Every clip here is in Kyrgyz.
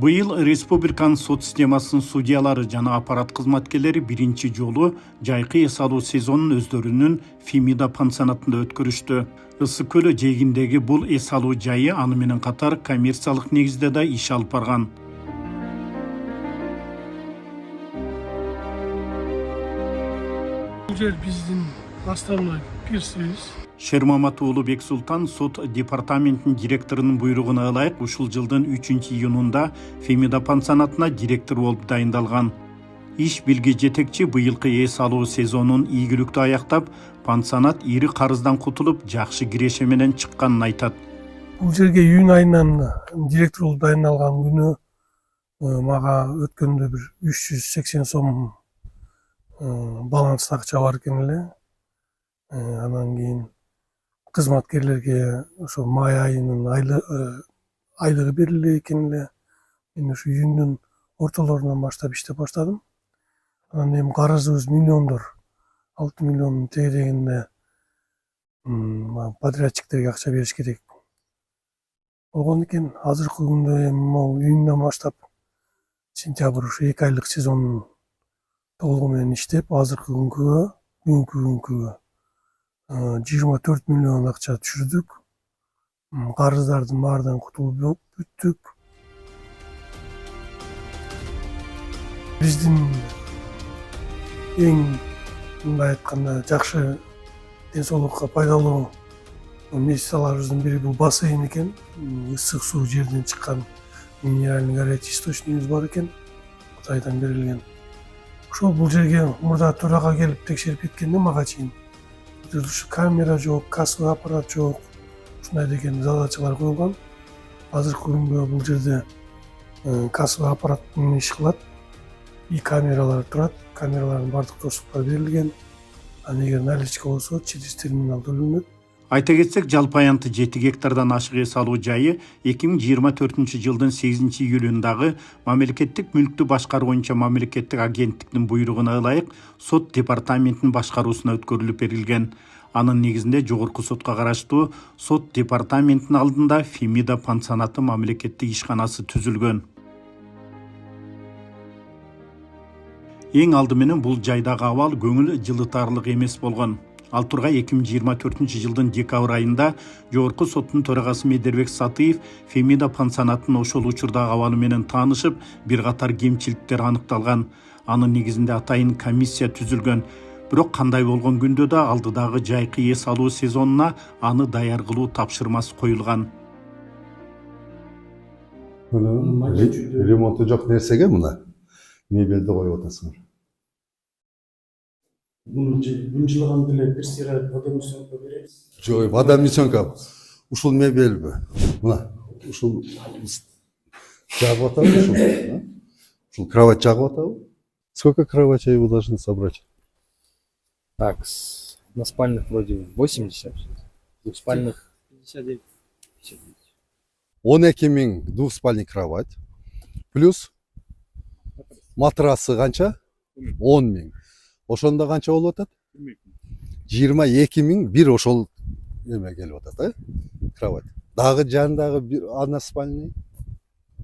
Быйыл республиканын сот системасынын судьялары жана аппарат кызматкерлери биринчи жолу жайкы эс алуу сезонун өздөрүнүн Фемида пансионатында өткөрүштү. Ысык көлү жээгиндеги бул эс алуу жайы аны менен катар коммерциялык негизде да иш алып барган. Бул жер биздин основной пирсибиз. Шермамат уулу Бексултан сот департаментинин директорунун буйругуна ылайык ушул жылдын 3-июнунда Фемида пансионатына директор болуп дайындалган. Иш билги жетекчи быйылкы эс алуу сезонун ийгиликтүү аяктап, пансионат ири карыздан кутулуп, жакшы киреше менен чыкканын айтат. Бул жерге июнь айынан директор болуп дайындалган күнү мага өткөндө бир 380 сом баланс акча бар экен эле. Анан кийин кызматкерлерге ошо май айынын айлыгы бериле экен эле. Мен ушу июндун ортолорунан баштап иштеп баштадым. Анан эми карызыбыз миллиондор, 6 миллиондун тегерегинде подрядчиктерге акча бериш керек болгон экен. Азыркы күндө эми могу июндан баштап сентябрь ушу 2 айлык сезондун толугу менен иштеп, азыркы күнгө 24 миллион акча түшүрдүк. Карыздардын баарынан кутулуп бүттүк. Биздин эң мындай айтканда жакшы ден соолукка пайдалуу инвестицияларыбыздын бири бул бассейн экен. Ысык суу жерден чыккан минеральный горячий источнигибиз бар экен. Кытайдан берилген. Ошол бул жерге мурда турага келип текшерип кеткенде мага чейин камера жок, кассовый аппарат жок, ушундай деген задачалар коюлган. Азыркы күнгө бул жерде кассовый аппарат иш кылат, и камералар турат. Камералардын бардык достуктары берилген. Анан эгер наличка болсо через терминал төлөнөт. Айта кетсек, жалпы аянты 7 гектардан ашык эс алуу жайы 2024-жылдын 8-июлундагы мамлекеттик мүлктү башкаруу боюнча мамлекеттик агенттиктин буйругуна ылайык сот департаментинин башкаруусуна өткөрүлүп берилген. Анын негизинде жогорку сотко караштуу сот департаментинин алдында Фемида пансионаты мамлекеттик ишканасы түзүлгөн. Эң алды менен бул жайдагы абал көңүл жылытарлык эмес болгон. Ал тургай 2024-жылдын декабрь айында жогорку соттун төрагасы Медербек Сатыев Фемида пансионатынын ошол учурдагы абалы менен таанышып, бир катар кемчиликтер аныкталган. Анын негизинде атайын комиссия түзүлгөн. Бирок кандай болгон күндө да алдыдагы жайкы эс алуу сезонуна аны даяр кылуу тапшырмасы коюлган. Ремонту жок нерсеге мына мебелди коюп атасыңар. Bunu bunchilagan деле бир сыйра водомесонка беребиз. Жок, водомесонка. Ушул мебелби? Мына, ушул жагып атабы ушул? Ушул кровать жагып атабы? Сколько кроватей вы должны собрать? Так, односпальных вроде 80, двухспальных 59. 12 миң двухспальный кровать, плюс матрасы канча? 10 миң. Ошондо канча болуп атат? 22 миң бир ошол эме келип атат, кровать. Дагы жанындагы бир односпальный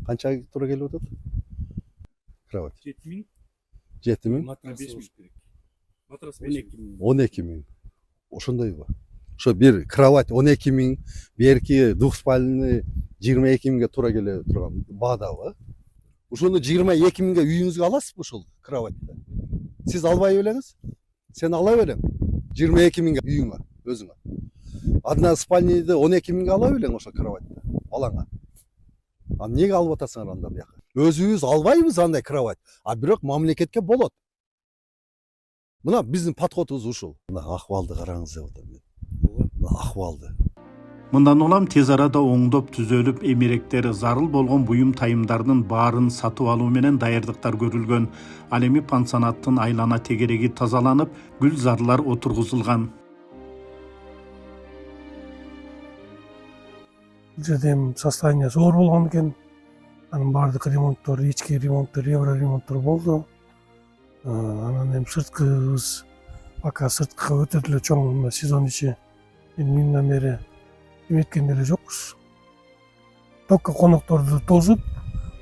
канча туура келип атат? Кровать. 7 миң. Матрас 5 миң керек. Матрас 12 миң. Ошондойбу? Ошо бир кровать 12 миң, берки двухспальный 22 миңге туура келе турган баадабы? Ошону 22 миңге үйүңүзгө аласызбы ушул кроватты? Сиз албай белеңиз? Сен ала белең? 22 миңге үйүңө, өзүңө. Односпальныйды 12 миңге ала белең ошо кроватты, балаңа. А эмнеге алып атасыңар анда бияка? Өзүбүз албайбыз андай кровать, а бирок мамлекетке болот. Мына биздин подходубуз ушул. Мына акыбалды караңыз деп атам мен. Мына акыбалды. Мындан улам тез арада оңдоп түзөлүп, эмеректери зарыл болгон буюм тайымдардын баарын сатып алуу менен даярдыктар көрүлгөн. Ал эми пансионаттын айлана тегереги тазаланып, гүл зарлар отургузулган. Бул жерде состояние зор болгон экен. Анын баардык ремонттор, ички ремонттор, евро ремонттор болду. Анан эми сырткыбыз пока сырткыга өтө деле чоң сезон ичи июндан бери эметкен деле жокпуз. Только конокторду тозуп,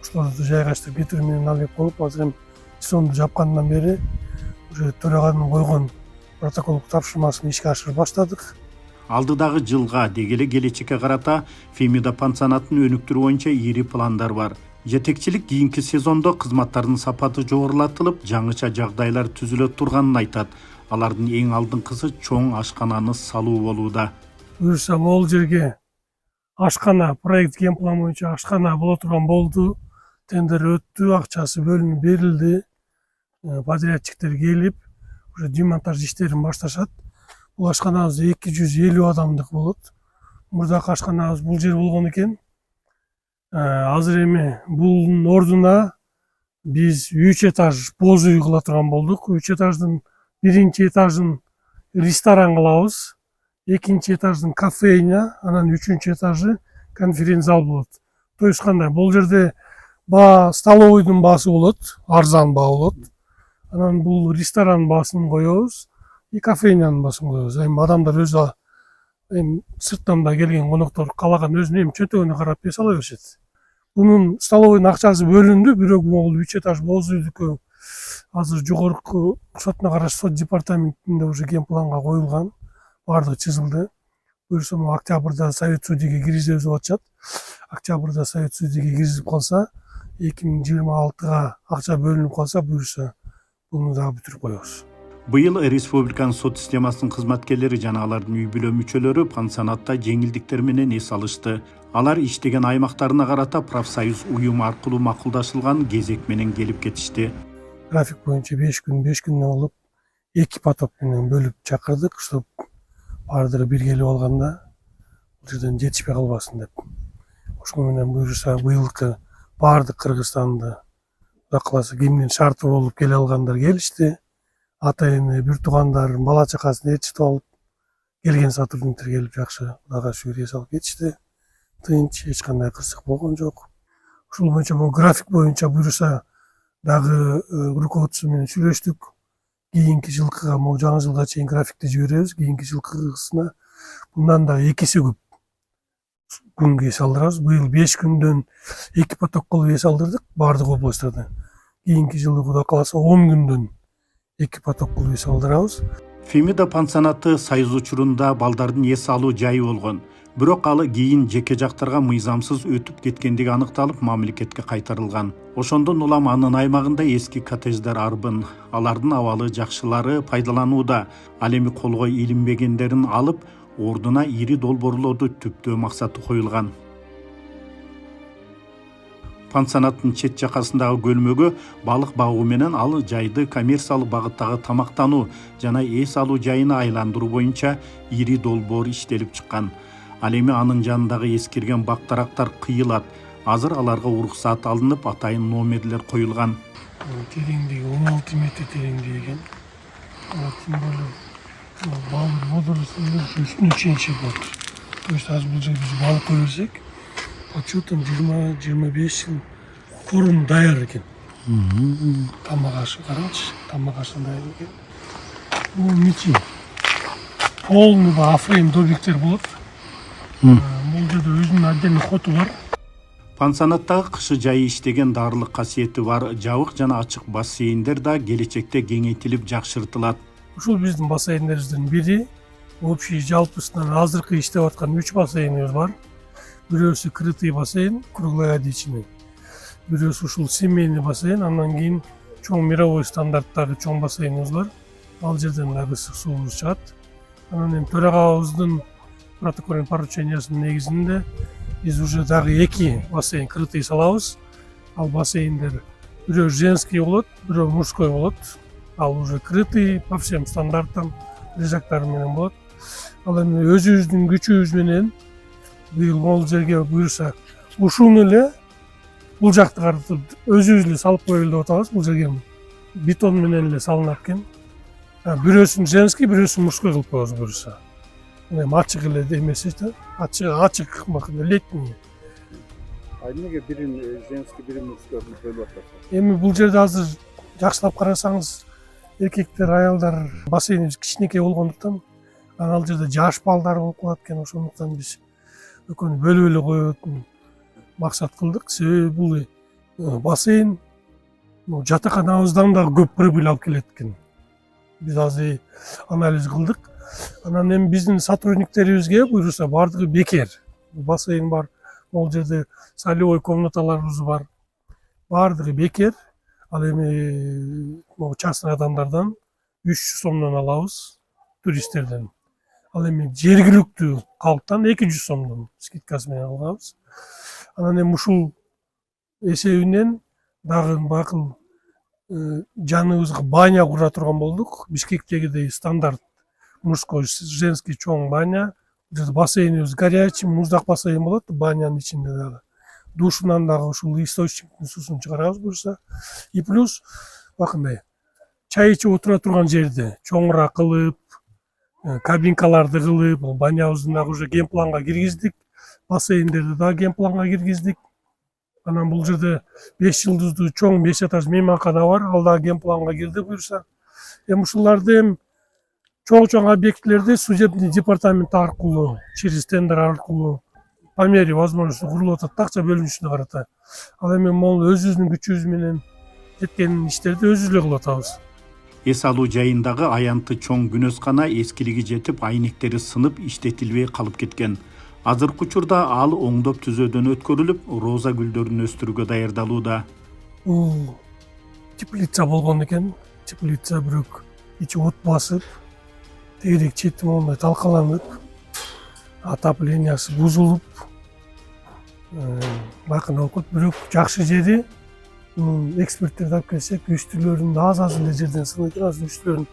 ошолорду жайгаштырып кетирүү менен алек болуп, азыр эми сезонду жапкандан бери уже төраганын койгон протоколдук тапшырмасын ишке ашырып баштадык. Алдыдагы жылга дегеле келечекке карата Фемида пансионатын өнүктүрүү боюнча ири пландар бар. Жетекчилик кийинки сезондо кызматтардын сапаты жогорулатылып, жаңыча жагдайлар түзүлө турганын айтат. Алардын эң алдыңкысы чоң ашкананы салуу болууда. Буюрса могул жерге ашкана проект генплан боюнча ашкана боло турган болду. Тендер өттү, акчасы бөлүнүп берилди. Подрядчиктер келип, уже демонтаж иштерин башташат. Бул ашканабыз 250 адамдык болот. Мурдакы ашканабыз бул жер болгон экен. Азыр эми булдун ордуна биз 3 этаж боз үй кыла турган болдук. 3 этаждын биринчи этажын ресторан кылабыз. Экинчи этаждын кафейня, анан үчүнчү этажы конференц зал болот. То есть кандай, бул жерде столовойдун баасы болот, арзан баа болот. Анан бул ресторан баасын коебуз, и кафейнянын баасын коебуз. Эми адамдар өзү эми сырттан да келген коноктор каалаган өзүнүн эми чөнтөгүнө карап эс ала беришет. Бунун столовойдун акчасы бөлүндү, бирок могул 3 этаж боз үйдүкү азыр жогорку сотуна карашы сот департаментинде уже генпланга коюлган, баардыгы чызылды. Буюрса октябрда совет судьиге киргизебиз деп атышат. Октябрда совет судьиге киргизип калса, 2026-га акча бөлүнүп калса, буюрса буну дагы бүтүрүп коебуз. Быйыл республиканын сот системасынын кызматкерлери жана алардын үй бүлө мүчөлөрү пансионатта жеңилдиктер менен эс алышты. Алар иштеген аймактарына карата профсоюз уюм аркылуу макулдашылган кезек менен келип кетишти. График боюнча 5 күндөн болуп, 2 поток менен бөлүп чакырдык, чтобы баардыгы бир келип алганда бул жерден жетишпей калбасын деп. Ошол менен буюрса быйылкы баардык Кыргызстанды Кудай кааласа кимдин шарты болуп келе алгандар келишти. Ата-эне, бир туугандар, бала чакасын ээрчитип алып, келген сотрудниктер келип жакшы, Кудайга шүгүр эс алып кетишти. Тынч, эч кандай кырсык болгон жок. Ошол боюнча бул график боюнча буюрса дагы руководство менен сүйлөштүк. Кийинки жылкыга, могу жаңы жылга чейин графикти жиберебиз. Кийинки жылкысына bundan da 2 есе көп күнгө эс алдырабыз. Быйыл 5 күндөн 2 поток кылып эс алдырдык баардык областтарда. Кийинки жылы Кудай кааласа 10 күндөн 2 поток кылып эс алдырабыз. Фемида пансионаты союз учурунда балдардын эс алуу жайы болгон. Бирок ал кийин жеке жактарга мыйзамсыз өтүп кеткендиги аныкталып, мамлекетке кайтарылган. Ошондон улам анын аймагында эски коттедждер арбын. Алардын абалы жакшылары пайдаланууда. Ал эми колго илинбегендерин алып, ордуна ири долбоорлорду түптөө максаты коюлган. Пансионаттын чет жакасындагы көлмөгө балык багуу менен ал жайды коммерциялык багыттагы тамактануу жана эс алуу жайына айландыруу боюнча ири долбоор иштелип чыккан. Ал эми анын жанындагы эскирген бактарактар кыйылат. Азыр аларга уруксаат алынып, атайын номерлер коюлган. Тереңдиги 16 метр тереңдиги экен. Тим более балык водоросунун үстүнө чейин болот. То есть азыр бул жерде биз балык көрсөк, почетом 20-25 жыл корм даяр экен. Тамак ашы караңчы, тамак ашы даяр экен. Бул мичи. Полный афрейм добиктер болот. Бул жерде өзүнүн отдельный хоту бар. Пансионаттагы кышы жайы иштеген дарылык касиети бар жабык жана ачык бассейндер да келечекте кеңейтилип жакшыртылат. Ушул биздин бассейндерибиздин бири. Общий жалпысынан азыркы иштеп аткан 3 бассейнибиз бар. Бирөөсү крытый бассейн, круглогодичный. Бирөөсү ушул семейный бассейн, андан кийин чоң мировой стандарттагы чоң бассейнибиз бар. Ал жерден дагы ысык суубуз чыгат. Анан эми төрагабыздын протокольный поручениясынын негизинде биз уже дагы 2 бассейн крытый салабыз. Ал бассейндер бирөө женский болот, бирөө мужской болот. Ал уже крытый по всем стандартам лежактары менен болот. Ал эми өзүбүздүн күчүбүз менен быйыл могул жерге буюрса ушуну эле бул жакты каратып өзүбүз эле салып коелу деп атабыз. Бул жерге бетон менен эле салынат экен. Бирөөсүн женский, бирөөсүн мужской кылып коебуз буюрса. Эми ачык эле эмес да, ачык летний. А эмнеге бирин женский, бирин мужской бөлүп атасыз? Эми бул жерде азыр жакшылап карасаңыз, эркектер, аялдар бассейнибиз кичинекей болгондуктан, ал жерде жаш балдар болуп калат экен. Ошондуктан биз экөөнү бөлүп эле коюп максат кылдык. Себеби бул бассейн жатаканабыздан да көп прибыль алып келет экен. Биз азыр анализ кылдык. Анан эми биздин сотрудниктерибизге буюрса бардыгы бекер. Бассейн бар, могул жерде солевой комнаталарыбыз бар. Бардыгы бекер. Ал эми частный адамдардан 300 сомдон алабыз, туристтерден. Ал эми жергиликтүү калктан 200 сомдон скидкасы менен алабыз. Анан эми ушул эсебинен дагы бакыл жаныбызга баня кура турган болдук. Бишкектегидей стандарт мужской, женский чоң баня. Бассейнибиз горячий, муздак бассейн болот, банянын ичинде дагы. Душунан дагы ушул источниктин суусун чыгарабыз буюрса. И плюс бакындай чай ичип отура турган жерде чоңураак кылып, кабинкаларды кылып, банябызды дагы уже генпланга киргиздик. Бассейндерди дагы генпланга киргиздик. Анан бул жерде 5 жылдыздуу чоң 5 этаж мейманкана бар, ал дагы генпланга кирди буюрса. Эми ушуларды эми чоң объектилерди судебный департамент аркылуу, через тендер аркылуу по мере возможности курулуп атат, акча бөлүнүшүнө карата. Ал эми могул өзүбүздүн күчүбүз менен жеткен иштерди өзүбүз эле кылып атабыз. Эс алуу жайындагы аянты чоң күнөскана эскилиги жетип, айнектери сынып, иштетилбей калып кеткен. Азыркы учурда ал оңдоп түзөөдөн өткөрүлүп, роза гүлдөрүн өстүрүүгө даярдалууда. Бул теплица болгон экен. Теплица бирок ичи от басып, тегерек чети мондай талкаланып, отоплениясы бузулуп, бакын окут. Бирок жакшы жери эксперттерди алып келсек, үстүлөрүн аз эле жерден сынып экен. Азыр үстүлөрүн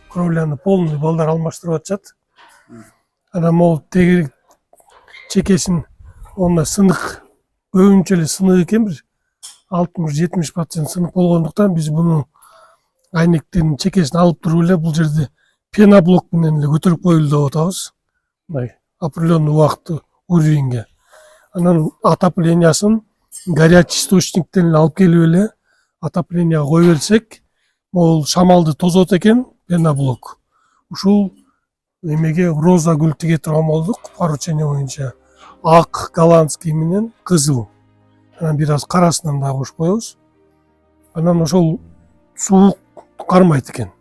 кровляны полный балдар алмаштырып атышат. Анан могул тегерек чекесин онда сынык, көбүнчө эле сынык экен, бир 60-70% сынык болгондуктан биз буну айнектин чекесин алып туруп эле бул жерде пеноблок менен эле көтөрүп коелу деп атабыз. Мындай определенный убакыт уровеньге. Анан отоплениясын горячий источниктен эле алып келип эле отопленияга кое берсек, могул шамалды тозот экен пеноблок. Ушул эмеге роза гүл тиге турган болдук, поручение боюнча. Ак голландский менен кызыл. Анан бир аз карасынан дагы кошуп коебуз. Анан ошол суук кармайт экен.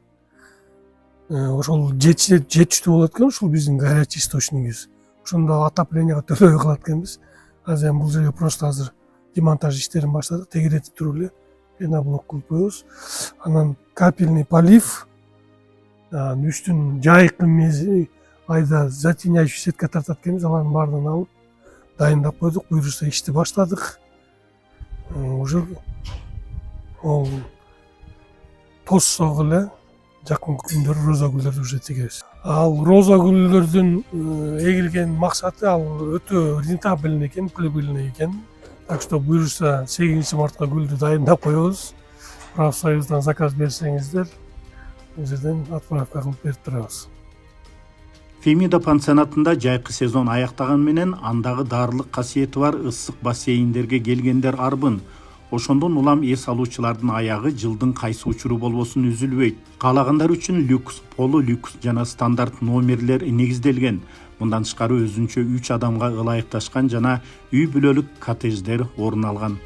Ошол жетиштүү болот экен, ушул биздин горячий источнигибиз. Ошондо отопленияга төлөбөй калат экенбиз. Азыр эми бул жерге просто азыр демонтаж иштерин баштадык, тегеретип туруп эле пеноблок кылып коебуз. Анан капельный полив, үстүн жайкы айда затеняющий сетка тартат экенбиз, алардын баарын алып дайындап койдук, буюрса ишти баштадык. Уже тоссок эле жакынкы күндөрү роза гүлдөрдү уже тигебиз. Ал роза гүлдөрдүн эгилген максаты ал өтө рентабельный экен, прибыльный экен. Так что буюрса 8 мартка гүлдү дайындап коебуз. Профсоюздан заказ берсеңиздер, бул жерден отправка кылып берип турабыз. Фемида пансионатында жайкы сезон аяктаган менен андагы дарылык касиети бар ысык бассейндерге келгендер арбын. Ошондон улам эс алуучулардын аягы жылдын кайсы учуру болбосун үзүлбөйт. Каалагандар үчүн люкс, полулюкс жана стандарт номерлер негизделген. Мындан тышкары өзүнчө 3 адамга ылайыкташкан жана үй бүлөлүк коттедждер орун алган.